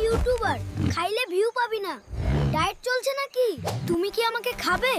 YouTuber, খাইলে view পাবি না। ডায়েট চলছে নাকি? তুমি কি আমাকে খাবে?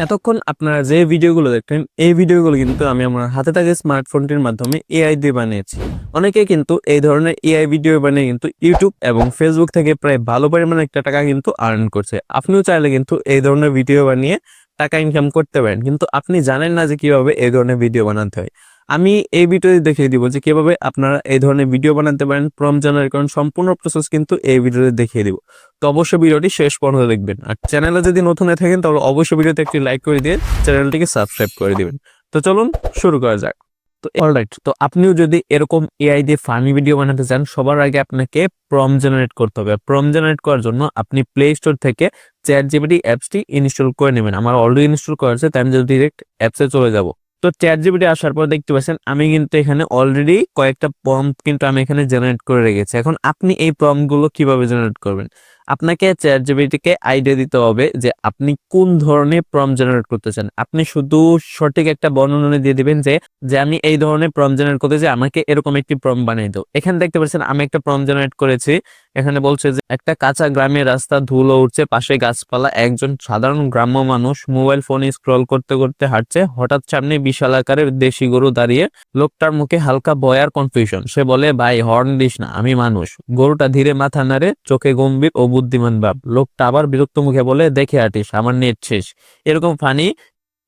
এতক্ষণ আপনারা যে ভিডিওগুলো দেখতেন এই ভিডিওগুলো কিন্তু আমি আমার হাতে থাকা স্মার্টফোনটির মাধ্যমে এআই দিয়ে বানিয়েছি। অনেকে কিন্তু এই ধরনের এআই ভিডিও বানিয়ে কিন্তু ইউটিউব এবং ফেসবুক থেকে প্রায় ভালো পরিমাণে একটা টাকা কিন্তু আর্ন করছে। আপনিও চাইলে কিন্তু এই ধরনের ভিডিও বানিয়ে টাকা ইনকাম করতে পারেন, কিন্তু আপনি জানেন না যে কিভাবে এই ধরনের ভিডিও বানাতে হয়। আমি এই ভিডিওতে দেখিয়ে দিব যে কিভাবে আপনারা এই ধরনের ভিডিও বানাতে পারেন, প্রম্পট জেনারেট করেন, সম্পূর্ণ প্রসেস কিন্তু এই ভিডিওতে দেখিয়ে দিব। তো অবশ্যই ভিডিওটি শেষ পর্যন্ত দেখবেন। আর চ্যানেলে যদি নতুন হয়ে থাকেন তাহলে অবশ্যই ভিডিওতে একটি লাইক করে দিয়ে চ্যানেলটিকে সাবস্ক্রাইব করে দিবেন। তো চলুন শুরু করা যাক। তো অলরাইট, তো আপনিও যদি এরকম এআই দিয়ে ফানি ভিডিও বানাতে চান, সবার আগে আপনাকে প্রম্পট জেনারেট করতে হবে। প্রম্পট জেনারেট করার জন্য আপনি প্লে স্টোর থেকে চ্যাটজিপিটি অ্যাপসটি ইনস্টল করে নেবেন। আমার অলরেডি ইনস্টল করা আছে, তাই আমি যদি ডিরেক্ট অ্যাপসে চলে যাব। তো চ্যাটজিপিটি আসার পর দেখতে পাচ্ছেন আমি কিন্তু এখানে অলরেডি কয়েকটা প্রম্পট কিন্তু আমি এখানে জেনারেট করে রেখেছি। এখন আপনি এই প্রম্পট গুলো কিভাবে জেনারেট করবেন? আপনাকে চ্যাটজিপিটিকে আইডিয়া দিতে হবে যে আপনি কোন ধরনের প্রম্পট জেনারেট করতে চান। আপনি শুধু সঠিক একটা বর্ণনা দিয়ে দিবেন যে যে আমি এই ধরনের প্রম্পট জেনারেট করতে চাই, আমাকে এরকম একটি প্রম্পট বানিয়ে দাও। এখানে দেখতে পাচ্ছেন আমি একটা প্রম্পট জেনারেট করেছি। এখানে বলছে যে একটা কাঁচা গ্রামের রাস্তা, ধুলো উঠছে, পাশে গাছপালা, একজন সাধারণ গ্রাম্য মানুষ মোবাইল ফোনে স্ক্রল করতে করতে হাঁটছে, হঠাৎ সামনে বিশাল আকারের দেশি গরু দাঁড়িয়ে। লোকটার মুখে হালকা ভয় আর কনফিউশন। সে বলে, ভাই হর্ন দিস না, আমি মানুষ। গরুটা ধীরে মাথা নাড়ে, চোখে গম্ভীর ও বুদ্ধিমান ভাব। লোকটা আবার বিরক্ত মুখে বলে, দেখে হাঁটিস, আমার নেট শেষ। এরকম ফানি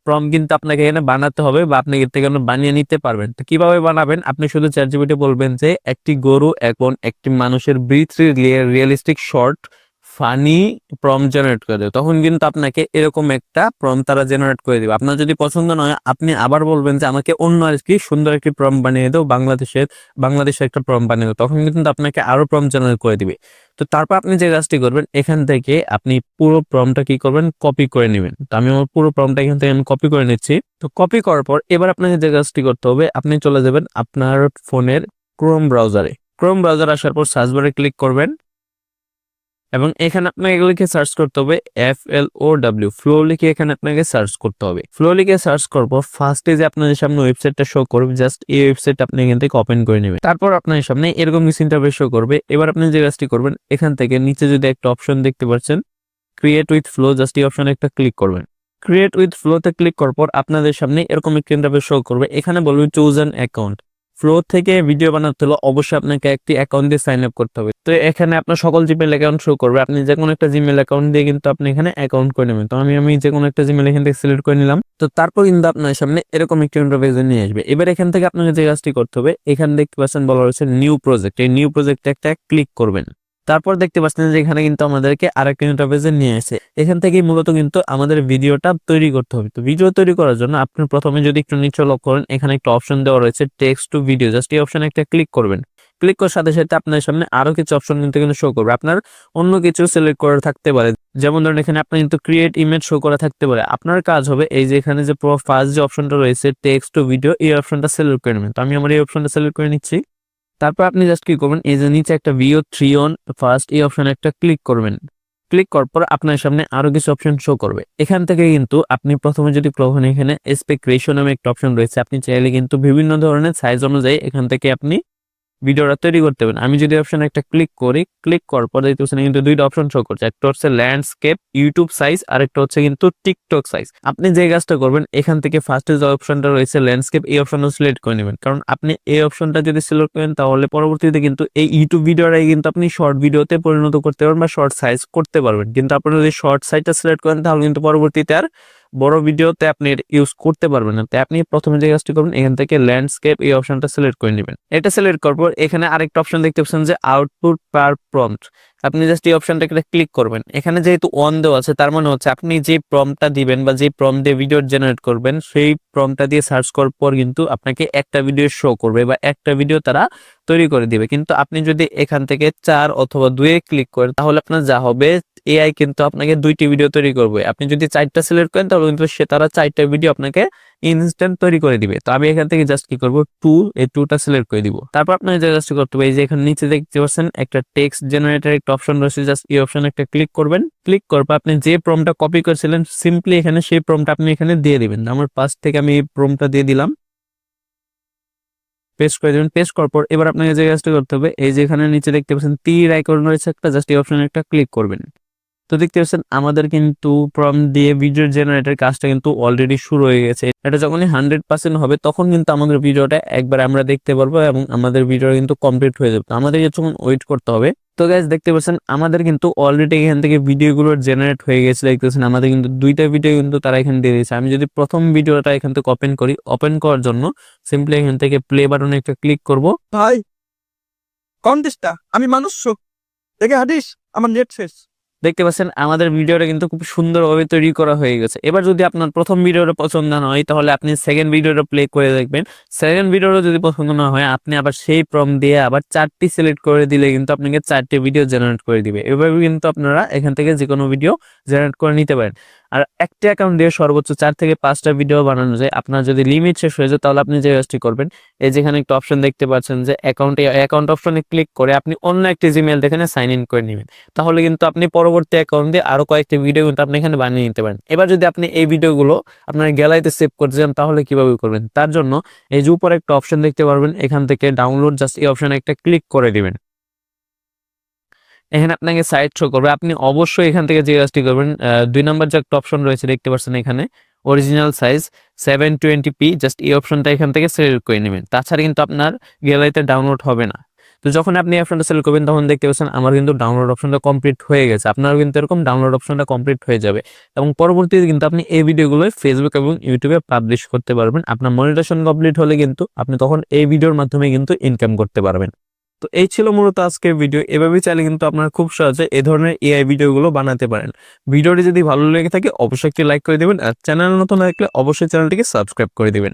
প্রম্পট কিন্তু আপনাকে এখানে বানাতে হবে বা আপনি এর থেকে বানিয়ে নিতে পারবেন। তো কিভাবে বানাবেন? আপনি শুধু চ্যাটজিপিটি বলবেন যে একটি গরু এবং একটি মানুষের breath realistic short funny prompt generate করে দেবে, তখন কিন্তু আপনাকে এরকম একটা প্রম্পট তারা জেনারেট করে দেবে। আপনার যদি পছন্দ নয় আপনি আবার বলবেন যে আমাকে অন্য আর কি সুন্দর একটি প্রম্পট বানিয়ে দাও, বাংলাদেশের একটা প্রম্পট বানিয়ে দাও, তখন কিন্তু আপনাকে আরো প্রম্পট জেনারেট করে দিবে। তো তারপর আপনি যে কাজটি করবেন, এখান থেকে আপনি পুরো প্রম্পটটা কি করবেন, কপি করে নেবেন। তো আমি আমার পুরো প্রম্পটটা এখান থেকে আমি কপি করে নিচ্ছি। তো কপি করার পর এবার আপনাকে যে কাজটি করতে হবে, আপনি চলে যাবেন আপনার ফোনের ক্রোম ব্রাউজারে। ক্রোম ব্রাউজার আসার পর সার্চ বারে ক্লিক করবেন এবং এখানে আপনাকে এগুলিকে সার্চ করতে হবে FLOW, ফ্লো লিখে এখানে আপনাকে সার্চ করতে হবে। ফ্লো লিখে সার্চ করব, ফার্স্টে যে আপনাদের সামনে ওয়েবসাইটটা শো করবে, জাস্ট এই ওয়েবসাইট আপনি এখান থেকে ওপেন করে নেবেন। তারপর আপনার সামনে এরকম কিছু ইন্টারফেস শো করবে। এবার আপনি যে কাজটি করবেন, এখান থেকে নিচে যদি একটা অপশন দেখতে পাচ্ছেন ক্রিয়েট উইথ ফ্লো, জাস্ট এই অপশনে একটা ক্লিক করবেন। ক্রিয়েট উইথ ফ্লোতে ক্লিক করার পর আপনাদের সামনে এরকম একটা ইন্টারফেস শো করবে। এখানে বলবে চুজ অ্যান অ্যাকাউন্ট। ফ্লো থেকে ভিডিও বানাতে হলে অবশ্যই আপনাকে একটি অ্যাকাউন্ট দিয়ে সাইন আপ করতে হবে। তো এখানে আপনার সকল জিমেল অ্যাকাউন্ট শো করবে। আপনি যে কোনো একটা জিমেল অ্যাকাউন্ট দিয়ে কিন্তু আপনি এখানে অ্যাকাউন্ট করে নেবেন। তো আমি যে কোনো একটা জিমেল এখান থেকে সিলেক্ট করে নিলাম। তো তারপর কিন্তু আপনার সামনে এরকম একটা ইন্টারফেস নিয়ে আসবে। এবার এখান থেকে আপনাকে যে কাজটি করতে হবে, এখানে দেখতে পাচ্ছেন বলা হয়েছে নিউ প্রজেক্ট। এই নিউ প্রজেক্টে একটা ক্লিক করবেন। তারপর দেখতে পাচ্ছেন যে এখানে কিন্তু আমাদেরকে আরেকটা ইন্টারফেসে নিয়ে আসে। এখান থেকেই মূলত কিন্তু আমাদের ভিডিওটা তৈরি করতে হবে। তো ভিডিও তৈরি করার জন্য আপনি প্রথমে যদি একটু নিচে লক্ষ্য করেন, এখানে একটা অপশন দেওয়া রয়েছে টেক্সট টু ভিডিও, জাস্ট এই অপশনে একটা ক্লিক করবেন। ক্লিক করার সাথে সাথে আপনার সামনে আরো কিছু অপশন কিন্তু শো করবে। আপনার অন্য কিছু সিলেক্ট করা থাকতে পারে, যেমন ধরুন এখানে আপনি কিন্তু ক্রিয়েট ইমেজ শো করা থাকতে পারে। আপনার কাজ হবে এই যে এখানে যে ফার্স্ট যে অপশনটা রয়েছে টেক্সট টু ভিডিও, এই অপশনটা সিলেক্ট করে নেবেন। তো আমি আমার এই অপশনটা সিলেক্ট করে নিচ্ছি। তারপর আপনি জাস্ট কি করবেন, এই যে নিচে একটা ভিও 3 অন ফার্স্ট, এই অপশনে একটা ক্লিক করবেন। ক্লিক করার পর আপনার সামনে আরো কিছু অপশন শো করবে। এখান থেকে কিন্তু আপনি প্রথমে এখানে এসপেক্ট রেশিও নামে একটা অপশন রয়েছে, আপনি চাইলে কিন্তু বিভিন্ন ধরনের সাইজ অনুযায়ী এখান থেকে আপনি ভিডিওটা তৈরি করতে পারেন। আমি যদি অপশন একটা ক্লিক করি, ক্লিক করার পর দেখতেছেন কিন্তু দুইটা অপশন শো করছে, একটা হচ্ছে ল্যান্ডস্কেপ ইউটিউব সাইজ আর একটা হচ্ছে কিন্তু টিকটক সাইজ। আপনি যে কাজটা করবেন, এখান থেকে ফার্স্টে যে অপশনটা রয়েছে ল্যান্ডস্কেপ, এই অপশনটা সিলেক্ট করে নেবেন। কারণ আপনি এই অপশনটা যদি সিলেক্ট করেন তাহলে পরবর্তীতে কিন্তু এই ইউটিউব ভিডিওটাই কিন্তু আপনি শর্ট ভিডিওতে পরিণত করতে পারবেন বা শর্ট সাইজ করতে পারবেন। কিন্তু আপনি যদি শর্ট সাইজটা সিলেক্ট করেন তাহলে কিন্তু পরবর্তীতে আর বড় ভিডিওতে আপনি ইউজ করতে পারবেন না। তাই আপনি প্রথমে যে কাজটি করবেন, এখান থেকে ল্যান্ডস্কেপ এই অপশনটা সিলেক্ট করে নেবেন। এটা সিলেক্ট করার পর এখানে আরেকটা অপশন দেখতে পাচ্ছেন যে আউটপুট পার প্রম্পট, আপনি জাস্ট এই অপশনটাকে ক্লিক করবেন। এখানে যেহেতু অন দেওয়া আছে, তার মানে হচ্ছে আপনি যে প্রম্পটটা দিবেন বা যে প্রম্পট দিয়ে ভিডিও জেনারেট করবেন, সেই প্রম্পটটা দিয়ে সার্চ করার পর কিন্তু আপনাকে একটা ভিডিও শো করবে বা একটা ভিডিও তারা তৈরি করে দিবে। কিন্তু আপনি যদি এখান থেকে 4 অথবা 2 ক্লিক করেন তাহলে আপনার যা হবে, এআই কিন্তু আপনাকে 2টি ভিডিও তৈরি করবে। আপনি যদি 4টা সিলেক্ট করেন তাহলে কিন্তু তারা 4টা ভিডিও আপনাকে ইনস্ট্যান্ট তৈরি করে দিবে। তো আমি এখান থেকে জাস্ট কি করবো, এই 2টা সিলেক্ট করে দিব। তারপর আপনাকে যে কাজটি করতে হবে, এই যে এখানে নিচে দেখতে পাচ্ছেন একটা টেক্সট জেনারেটর একটা অপশন রয়েছে, জাস্ট এই অপশনে একটা ক্লিক করবেন। ক্লিক করার পর আপনি যে প্রম্পটটা কপি করেছিলেন সিম্পলি এখানে সেই প্রম্পটটা আপনি এখানে দিয়ে দিবেন। আমার পাশ থেকে আমি এই প্রম্পটটা দিয়ে দিলাম। পেস্ট করে দেবেন। পেস্ট করার পর এবার আপনাকে যে কাজটা করতে হবে, এই যে এখানে নিচে দেখতে পাচ্ছেন তীর আইকন রয়েছে একটা, জাস্ট এই অপশনে একটা ক্লিক করবেন। তো দেখতে পাচ্ছেন আমাদের কিন্তু প্রম্পট দিয়ে ভিডিও জেনারেটর কাজটা কিন্তু অলরেডি শুরু হয়ে গেছে। এটা যখনই 100% হবে তখন কিন্তু আমাদের ভিডিওটা একবার আমরা দেখতে পারবো এবং আমাদের ভিডিও কিন্তু কমপ্লিট হয়ে যাবে। তো আমাদের যখন ওয়েট করতে হবে। তো গাইস দেখতে পাচ্ছেন আমাদের কিন্তু অলরেডি এখান থেকে ভিডিওগুলো জেনারেট হয়ে গেছে। দেখতেছেন আমাদের কিন্তু 2টা ভিডিও কিন্তু তারা এখানে দিয়ে দিয়েছে। আমি যদি প্রথম ভিডিওটা এখান থেকে ওপেন করি, ওপেন করার জন্য সিম্পলি এখান থেকে প্লে বাটনে একটা ক্লিক করব। ভাই কোন দেশটা? আমি মানুষ দেখে হাদিস, আমার নেট শেষ। দেখতে পাচ্ছেন আমাদের ভিডিওটা কিন্তু খুব সুন্দরভাবে তৈরি করা হয়ে গেছে। এবার যদি আপনার প্রথম ভিডিওটা পছন্দ না হয় তাহলে আপনি সেকেন্ড ভিডিওটা প্লে করে দেখবেন। সেকেন্ড ভিডিওটা যদি পছন্দ না হয় আপনি আবার সেই প্রম্পট দিয়ে আবার 4টি সিলেক্ট করে দিলে কিন্তু আপনাকে 4টি ভিডিও জেনারেট করে দিবে। এভাবে কিন্তু আপনারা এখান থেকে যে কোনো ভিডিও জেনারেট করে নিতে পারেন। আর একটা অ্যাকাউন্ট দিয়ে সর্বোচ্চ 4 থেকে 5টা ভিডিও বানানো যায়। আপনার যদি লিমিট শেষ হয়ে যায় তাহলে আপনি যে কাজটি করবেন, এই যেখানে একটা অপশন দেখতে পাচ্ছেন যে অ্যাকাউন্ট অপশনে ক্লিক করে আপনি অন্য একটি জিমেইল থেকে সাইন ইন করে নেবেন। তাহলে কিন্তু আপনি পরবর্তী অ্যাকাউন্ট দিয়ে আরো কয়েকটি ভিডিও কিন্তু আপনি এখানে বানিয়ে নিতে পারেন। এবার যদি আপনি এই ভিডিওগুলো আপনার গ্যালারিতে সেভ করতে চান তাহলে কিভাবে করবেন? তার জন্য এই যে উপরে একটা অপশন দেখতে পারবেন, এখান থেকে ডাউনলোড, জাস্ট এই অপশনে একটা ক্লিক করে দিবেন। এখানে আপনাকে সাইট শো করবে। আপনি অবশ্যই এখান থেকে যে কাজটি করবেন, 2 নম্বর যে একটা অপশন রয়েছে দেখতে পাচ্ছেন এখানে অরিজিনাল সাইজ 720p, জাস্ট এই অপশনটা এখান থেকে সিলেক্ট করে নেবেন। তাছাড়া কিন্তু আপনার গ্যালারিতে ডাউনলোড হবে না। তো যখন আপনি এই অপশনটা সিলেক্ট করবেন তখন দেখতে পাচ্ছেন আমার কিন্তু ডাউনলোড অপশনটা কমপ্লিট হয়ে গেছে। আপনারও কিন্তু এরকম ডাউনলোড অপশনটা কমপ্লিট হয়ে যাবে এবং পরবর্তীতে কিন্তু আপনি এই ভিডিওগুলো ফেসবুক এবং ইউটিউবে পাবলিশ করতে পারবেন। আপনার মনিটাইজেশন কমপ্লিট হলে কিন্তু আপনি তখন এই ভিডিওর মাধ্যমে কিন্তু ইনকাম করতে পারবেন। তো এই ছিল মূলত আজকের ভিডিও। এভাবেই চাইলে কিন্তু আপনারা খুব সহজে এই ধরনের এআই ভিডিওগুলো বানাতে পারেন। ভিডিওটি যদি ভালো লেগে থাকে অবশ্যই একটি লাইক করে দিবেন, আর চ্যানেল নতুন থাকলে অবশ্যই চ্যানেলটিকে সাবস্ক্রাইব করে দিবেন।